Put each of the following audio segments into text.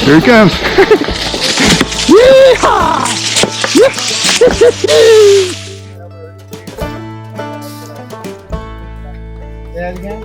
Here he comes. Yeehaw! Say that again.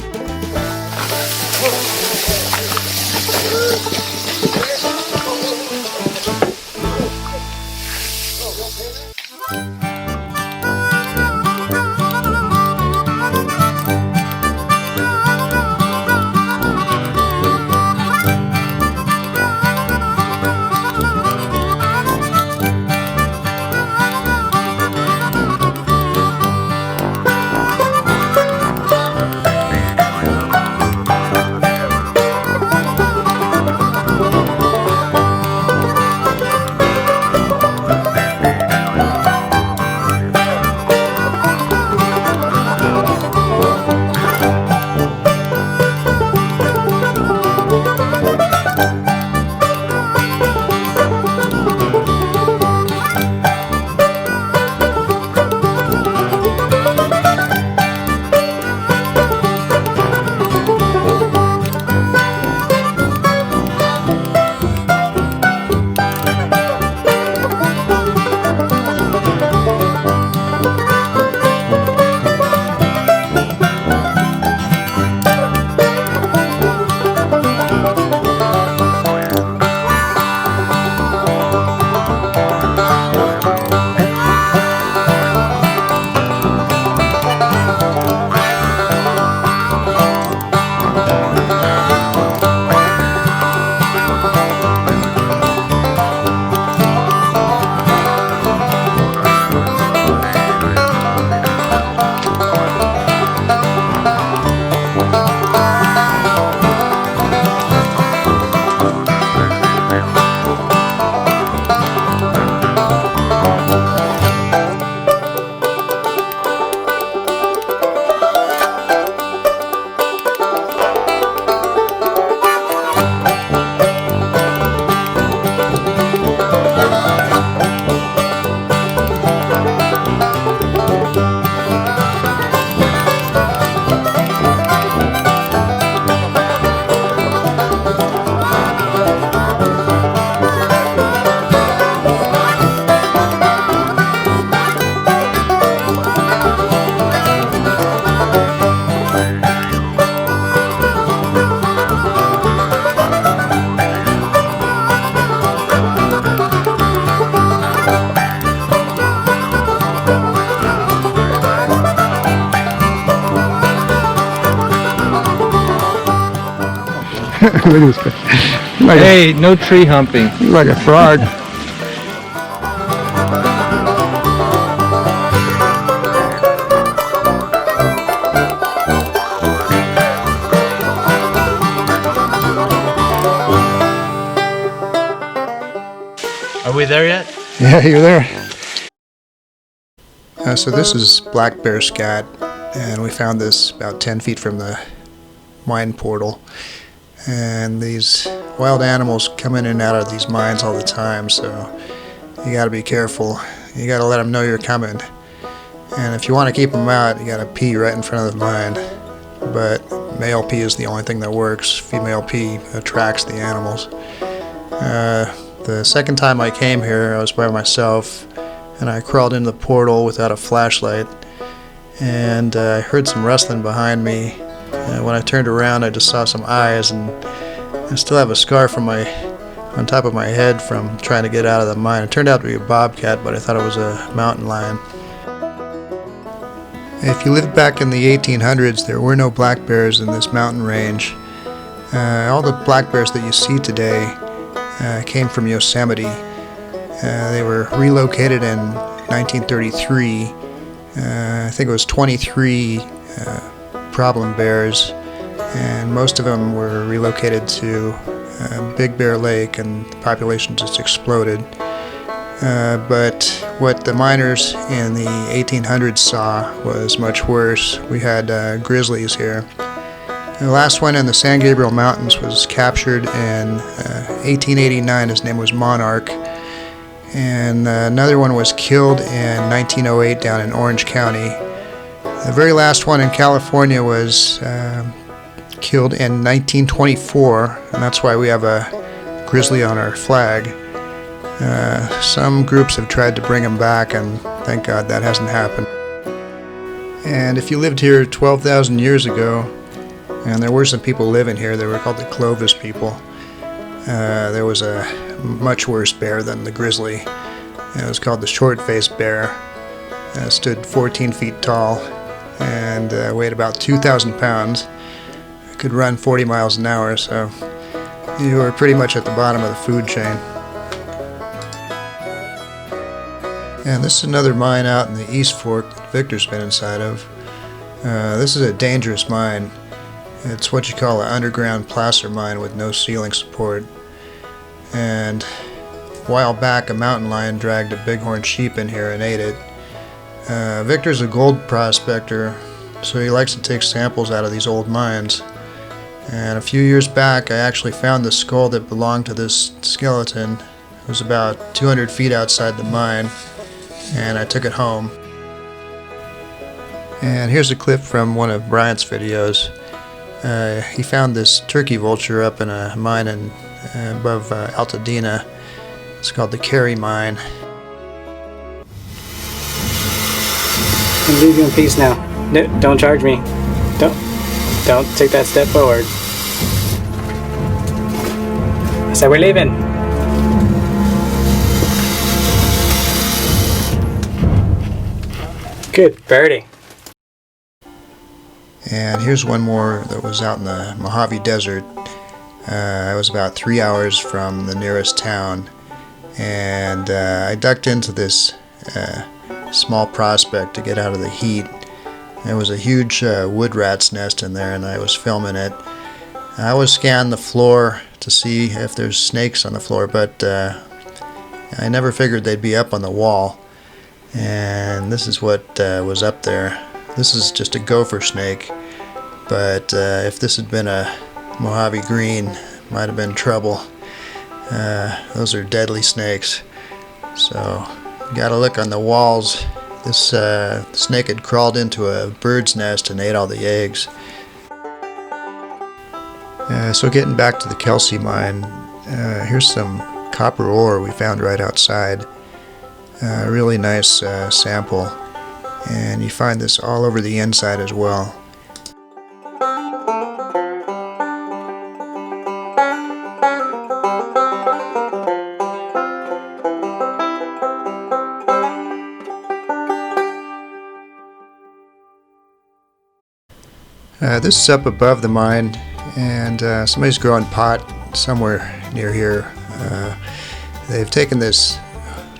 Look at this guy. Hey, no tree humping. Like a frog. Are we there yet? Yeah, you're there. So this is black bear scat, and we found this about 10 feet from the mine portal. And these wild animals come in and out of these mines all the time, so you gotta be careful. You gotta let them know you're coming. And if you want to keep them out, you gotta pee right in front of the mine. But male pee is the only thing that works. Female pee attracts the animals. The second time I came here, I was by myself, and I crawled into the portal without a flashlight, and I heard some rustling behind me. When I turned around, I just saw some eyes, and I still have a scar on top of my head from trying to get out of the mine. It turned out to be a bobcat, but I thought it was a mountain lion. If you lived back in the 1800s, there were no black bears in this mountain range. All the black bears that you see today came from Yosemite. They were relocated in 1933. I think it was 23 problem bears, and most of them were relocated to Big Bear Lake, and the population just exploded. But what the miners in the 1800s saw was much worse. We had grizzlies here. The last one in the San Gabriel Mountains was captured in 1889. His name was Monarch. And another one was killed in 1908 down in Orange County. The very last one in California was killed in 1924, and that's why we have a grizzly on our flag. Some groups have tried to bring him back, and thank God that hasn't happened. And if you lived here 12,000 years ago, and there were some people living here, they were called the Clovis people. There was a much worse bear than the grizzly. It was called the short-faced bear. It stood 14 feet tall and weighed about 2,000 pounds. It could run 40 miles an hour, so you were pretty much at the bottom of the food chain. And this is another mine out in the East Fork that Victor's been inside of. This is a dangerous mine. It's what you call an underground placer mine with no ceiling support. And a while back, a mountain lion dragged a bighorn sheep in here and ate it. Victor's a gold prospector, so he likes to take samples out of these old mines. And a few years back, I actually found the skull that belonged to this skeleton. It was about 200 feet outside the mine, and I took it home. And here's a clip from one of Bryant's videos. He found this turkey vulture up in a mine above Altadena. It's called the Carey Mine. I'm leave you in peace now. No, don't charge me. Don't take that step forward. I said we're leaving. Good birdie. And here's one more that was out in the Mojave Desert. I was about 3 hours from the nearest town, and I ducked into this small prospect to get out of the heat. There was a huge wood rat's nest in there, and I was filming it. I always scan the floor to see if there's snakes on the floor, but I never figured they'd be up on the wall. And this is what was up there. This is just a gopher snake, but if this had been a Mojave green, might have been trouble. Those are deadly snakes, so you gotta look on the walls. This snake had crawled into a bird's nest and ate all the eggs. So getting back to the Kelsey mine, here's some copper ore we found right outside. A really nice sample, and you find this all over the inside as well. This is up above the mine, And somebody's growing pot somewhere near here. They've taken this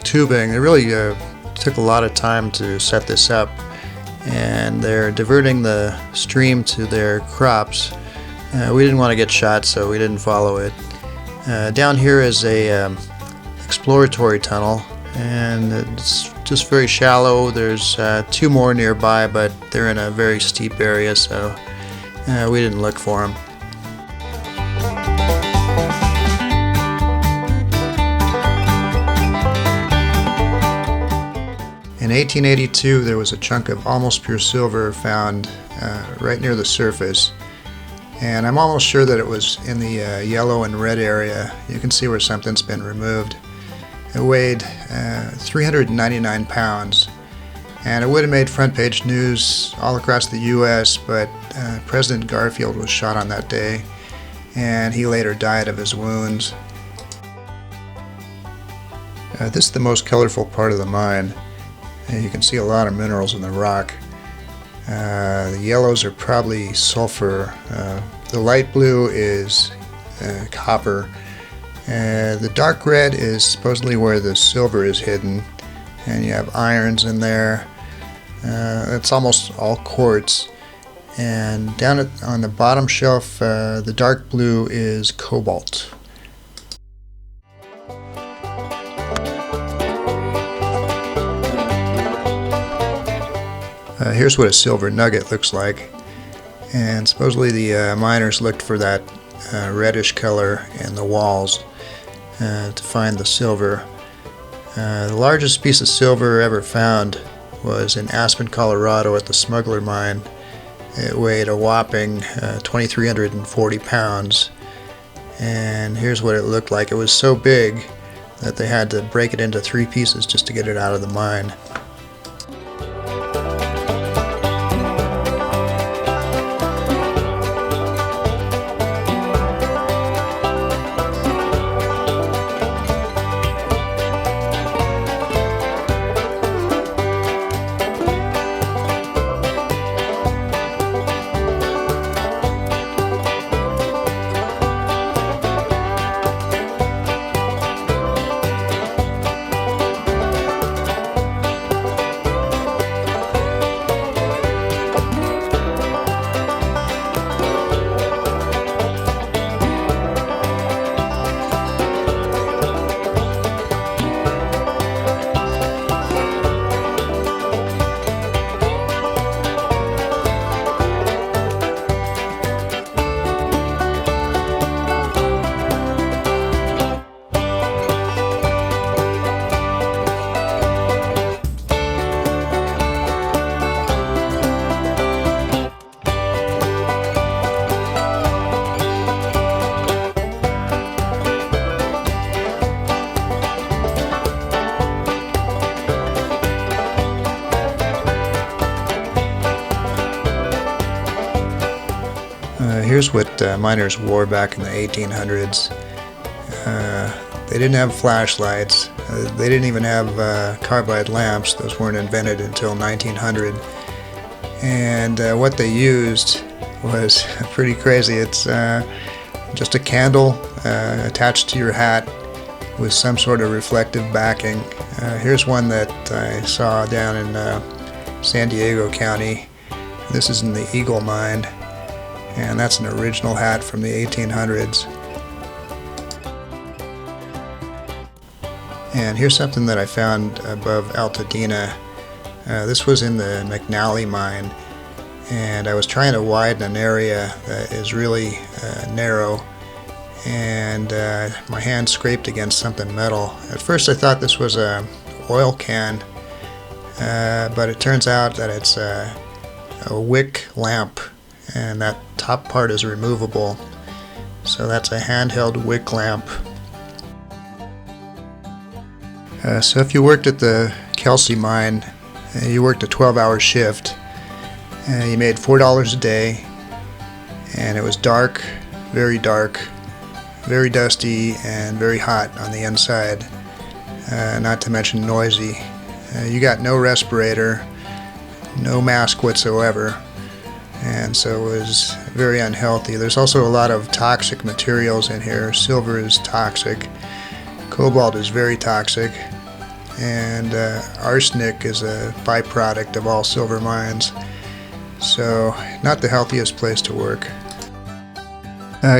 tubing. It really took a lot of time to set this up, and they're diverting the stream to their crops. We didn't want to get shot, so we didn't follow it. Down here is a exploratory tunnel, and it's just very shallow. There's 2 more nearby, but they're in a very steep area, so we didn't look for them. In 1882, there was a chunk of almost pure silver found right near the surface, and I'm almost sure that it was in the yellow and red area. You can see where something's been removed. It weighed 399 pounds, and it would have made front page news all across the U.S., but President Garfield was shot on that day, and he later died of his wounds. This is the most colorful part of the mine. You can see a lot of minerals in the rock. The yellows are probably sulfur. The light blue is copper. The dark red is supposedly where the silver is hidden, and you have irons in there. It's almost all quartz. And down on the bottom shelf, the dark blue is cobalt. Here's what a silver nugget looks like, and supposedly the miners looked for that reddish color in the walls to find the silver. The largest piece of silver ever found was in Aspen, Colorado at the Smuggler Mine. It weighed a whopping 2,340 pounds, and here's what it looked like. It was so big that they had to break it into 3 pieces just to get it out of the mine. Here's what miners wore back in the 1800s. They didn't have flashlights. They didn't even have carbide lamps. Those weren't invented until 1900. And what they used was pretty crazy. It's just a candle attached to your hat with some sort of reflective backing. Here's one that I saw down in San Diego County. This is in the Eagle Mine, and that's an original hat from the 1800s. And here's something that I found above Altadena. This was in the McNally mine, and I was trying to widen an area that is really narrow, and my hand scraped against something metal. At first I thought this was a oil can, but it turns out that it's a wick lamp, and that top part is removable. So that's a handheld wick lamp. So if you worked at the Kelsey mine, you worked a 12-hour shift, you made $4 a day, and it was dark, very dusty, and very hot on the inside, not to mention noisy. You got no respirator, no mask whatsoever, and so it was very unhealthy. There's also a lot of toxic materials in here. Silver is toxic, cobalt is very toxic, and arsenic is a byproduct of all silver mines. So not the healthiest place to work.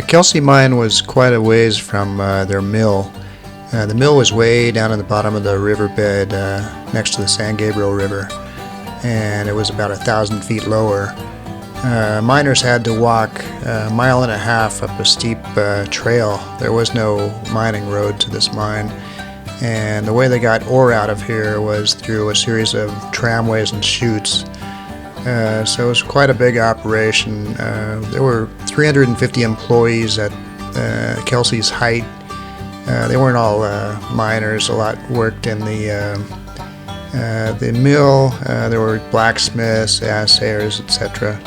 Kelsey mine was quite a ways from their mill. The mill was way down in the bottom of the riverbed next to the San Gabriel River, and it was about 1,000 feet lower. Miners had to walk a mile and a half up a steep trail. There was no mining road to this mine, and the way they got ore out of here was through a series of tramways and chutes. So it was quite a big operation. There were 350 employees at Kelsey's height. They weren't all miners. A lot worked in the mill. There were blacksmiths, assayers, etc.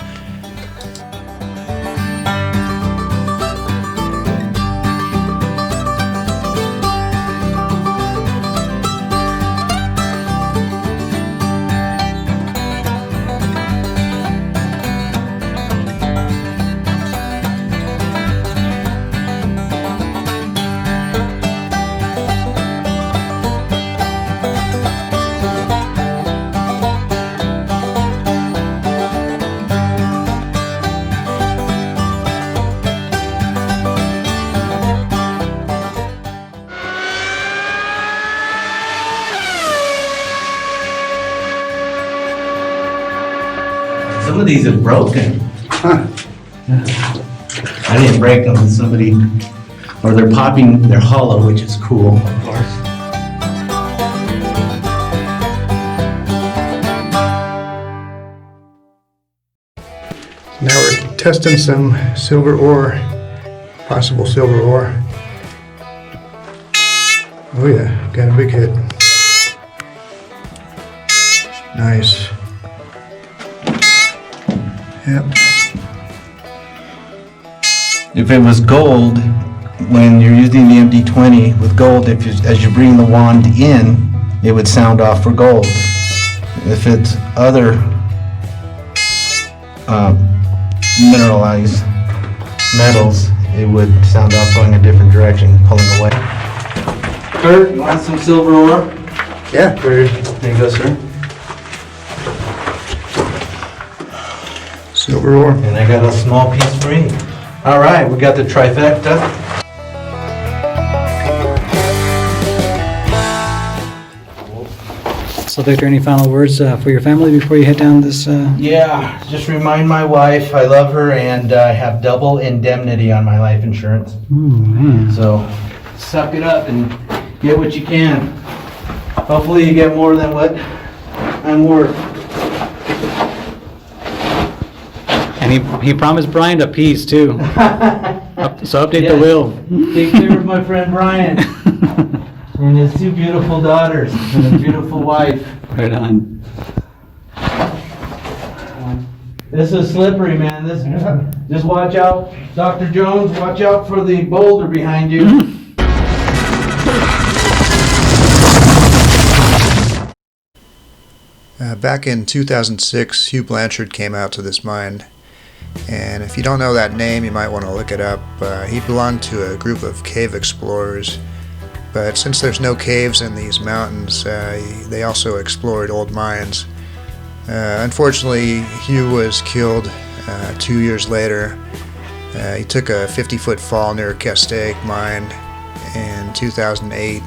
Some of these are broken. I didn't break them. Somebody, or they're popping. They're hollow, which is cool, of course. Now we're testing some silver ore, possible silver ore. Oh yeah, got a big hit. Nice. Yep. If it was gold, when you're using the MD20 with gold, as you bring the wand in, it would sound off for gold. If it's other mineralized metals, it would sound off going a different direction, pulling away. Kurt, you want some silver ore? Yeah. There you go, sir. Silver ore. And I got a small piece for you. All right, we got the trifecta. So, Victor, any final words for your family before you head down this? Yeah, just remind my wife I love her and I have double indemnity on my life insurance. Man. So suck it up and get what you can. Hopefully you get more than what I'm worth. And he promised Brian a piece too. So update Yes. the will. Take care of my friend Brian and his two beautiful daughters and a beautiful wife. Right on. This is slippery, man. Just watch out, Dr. Jones. Watch out for the boulder behind you. Back in 2006, Hugh Blanchard came out to this mine, and if you don't know that name, you might want to look it up. He belonged to a group of cave explorers, but since there's no caves in these mountains, they also explored old mines. Unfortunately, Hugh was killed 2 years later. He took a 50-foot fall near Castaic mine in 2008,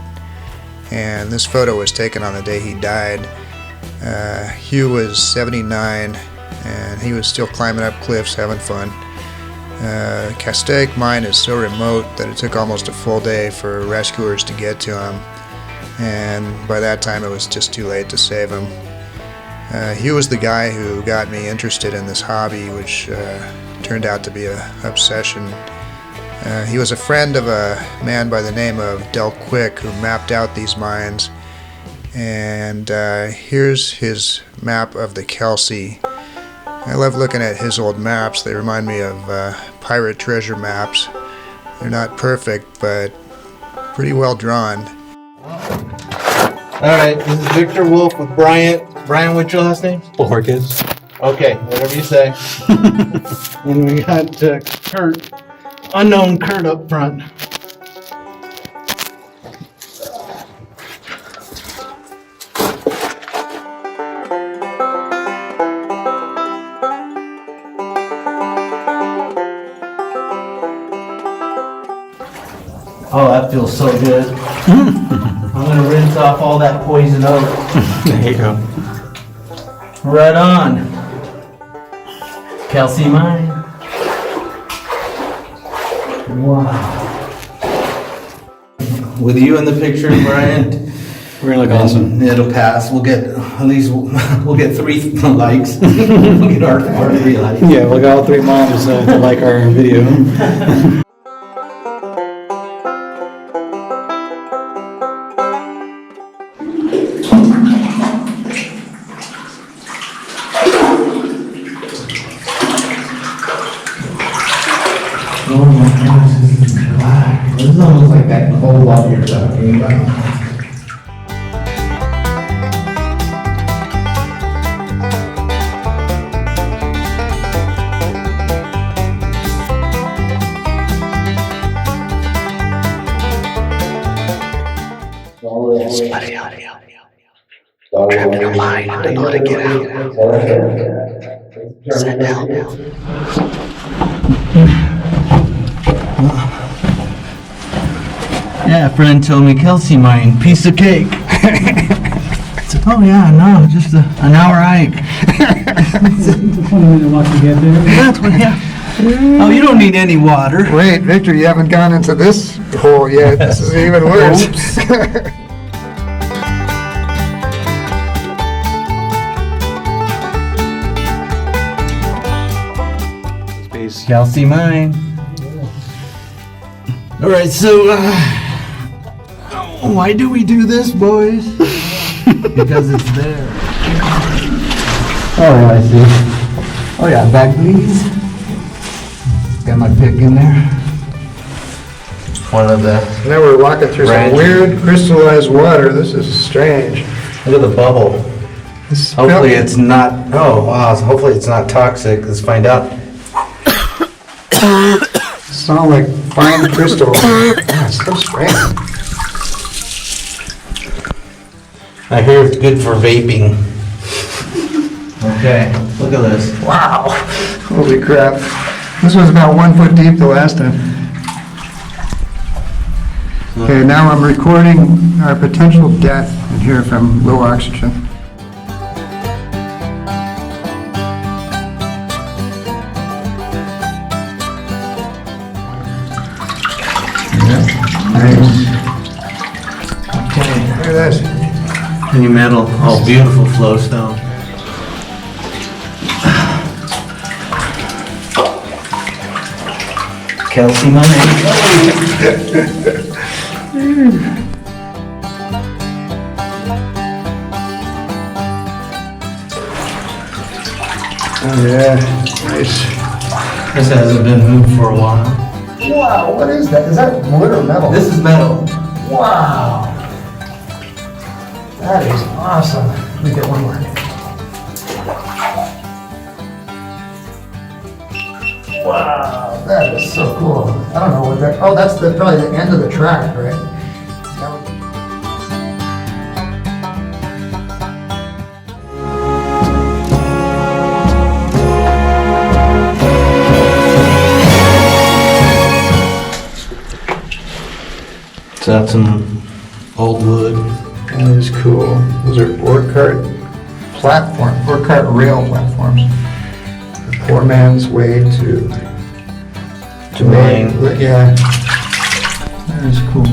and this photo was taken on the day he died. Hugh was 79, and he was still climbing up cliffs, having fun. Castaic mine is so remote that it took almost a full day for rescuers to get to him, and by that time it was just too late to save him. Hugh was the guy who got me interested in this hobby, which turned out to be an obsession. He was a friend of a man by the name of Del Quick, who mapped out these mines. And here's his map of the Kelsey. I love looking at his old maps. They remind me of pirate treasure maps. They're not perfect, but pretty well drawn. All right, this is Victor Wolf with Brian. Brian, what's your last name? Borges. Okay, whatever you say. And we got Kurt, unknown Kurt up front. Oh, that feels so good. I'm gonna rinse off all that poison oak. There you go. Right on. Kelsey mine. Wow. With you in the picture, Brian, We're gonna look awesome. it'll pass. We'll get at least we'll get 3 likes. We'll get our 3 likes. Yeah, we'll got all 3 moms to like our video. Oh my gosh, this is black. This is almost like that cold water you're talking about. Trapped in your mind, I know how to get out. Sit down. Yeah, a friend told me Kelsey mine, piece of cake. I said, oh yeah, no, just an hour hike. 20-minute walk to get there. That's what, yeah. Oh, you don't need any water. Wait, Victor, you haven't gone into this hole yet. This is even worse. Space. Kelsey mine. All right, so why do we do this, boys? Because it's there. Oh, I see. Oh yeah, bag please. Got my pick in there. One of the, Now we're walking through some Branches. weird crystallized water. This is strange. look at the bubble. This Hopefully it's not, oh wow, so hopefully it's not toxic. Let's find out. sound like fine crystal. It's so strange. I hear it's good for vaping. Okay, look at this. Wow. Holy crap. This was about 1 foot deep the last time. Okay, now I'm recording our potential death in here from low oxygen. Nice. Okay. Look at this. Any metal. Oh, beautiful flowstone. Kelsey money. Oh, yeah, nice. This hasn't been moved for a while. Wow, what is that? Is that wood or metal? This is metal. Wow. That is awesome. Let me get one more. Wow, that is so cool. I don't know what that, oh, that's probably the end of the track, right? That would- So that's some old wood. That is cool. Those are board cart rail platforms. The poor man's way to Maine. Yeah. That is cool.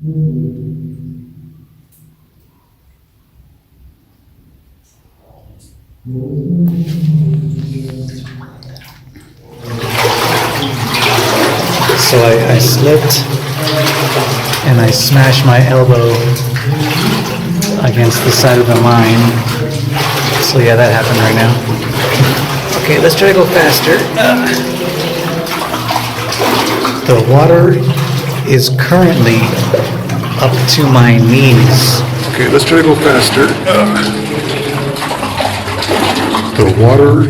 So I slipped and I smashed my elbow against the side of the mine. So yeah, that happened right now. Okay, let's try to go faster. The water is currently up to my knees. Okay, let's try to go faster. The water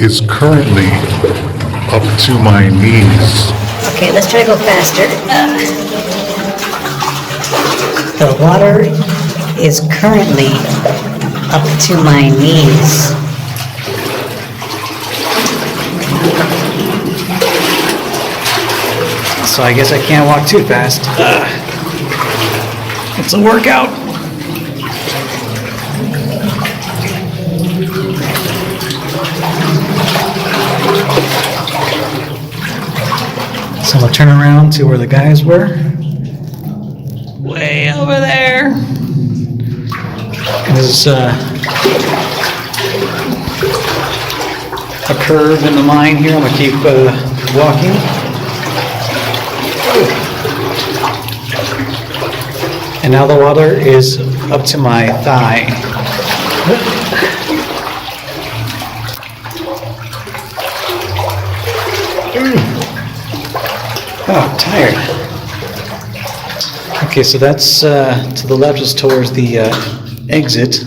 is currently up to my knees. Okay, let's try to go faster. The water is currently up to my knees. So I guess I can't walk too fast. It's a workout. So I'm gonna turn around to where the guys were. Way over there. And there's a curve in the mine here. I'm gonna keep walking. And now the water is up to my thigh. Oh, I'm tired. Okay, so that's to the left is towards the exit,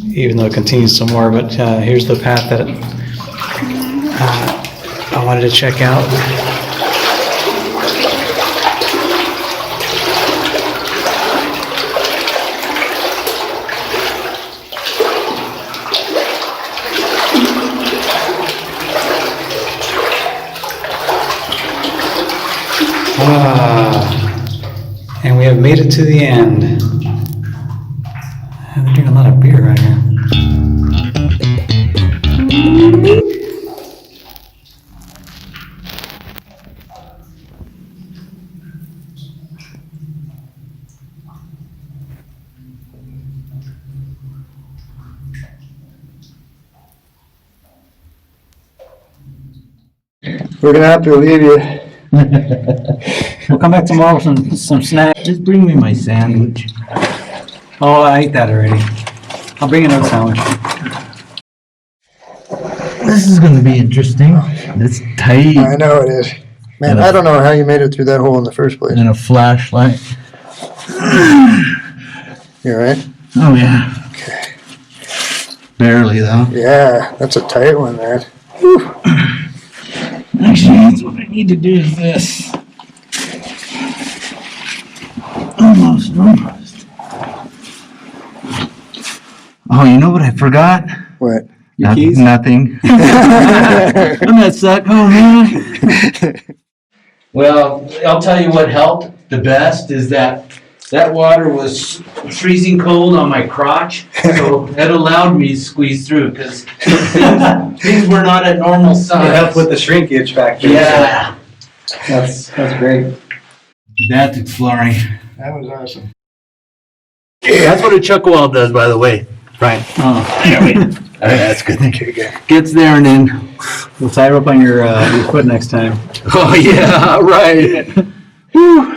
even though it continues some more, but here's the path that I wanted to check out. And we have made it to the end. I'm drinking a lot of beer right here. We're gonna have to leave you. We'll come back tomorrow with some snacks. Just bring me my sandwich. Oh, I ate that already. I'll bring another sandwich. This is gonna be interesting. It's tight. I know it is. Man, I don't know how you made it through that hole in the first place. And a flashlight. You all right? Oh, yeah. Okay. Barely, though. Yeah, that's a tight one, man. Actually, that's what I need to do is this. Almost. Oh, you know what I forgot? What? Your keys? Nothing. I'm not suck. Oh, man. Well, I'll tell you what helped the best is that water was freezing cold on my crotch, so that allowed me to squeeze through because things were not at normal size. It helped with the shrinkage factor. Yeah. That's great. That's exploring. That was awesome. That's what a chuckwall does, by the way. Right. That's good. Gets there and then. We'll tie her up on your foot next time. Oh, yeah, right. Whew.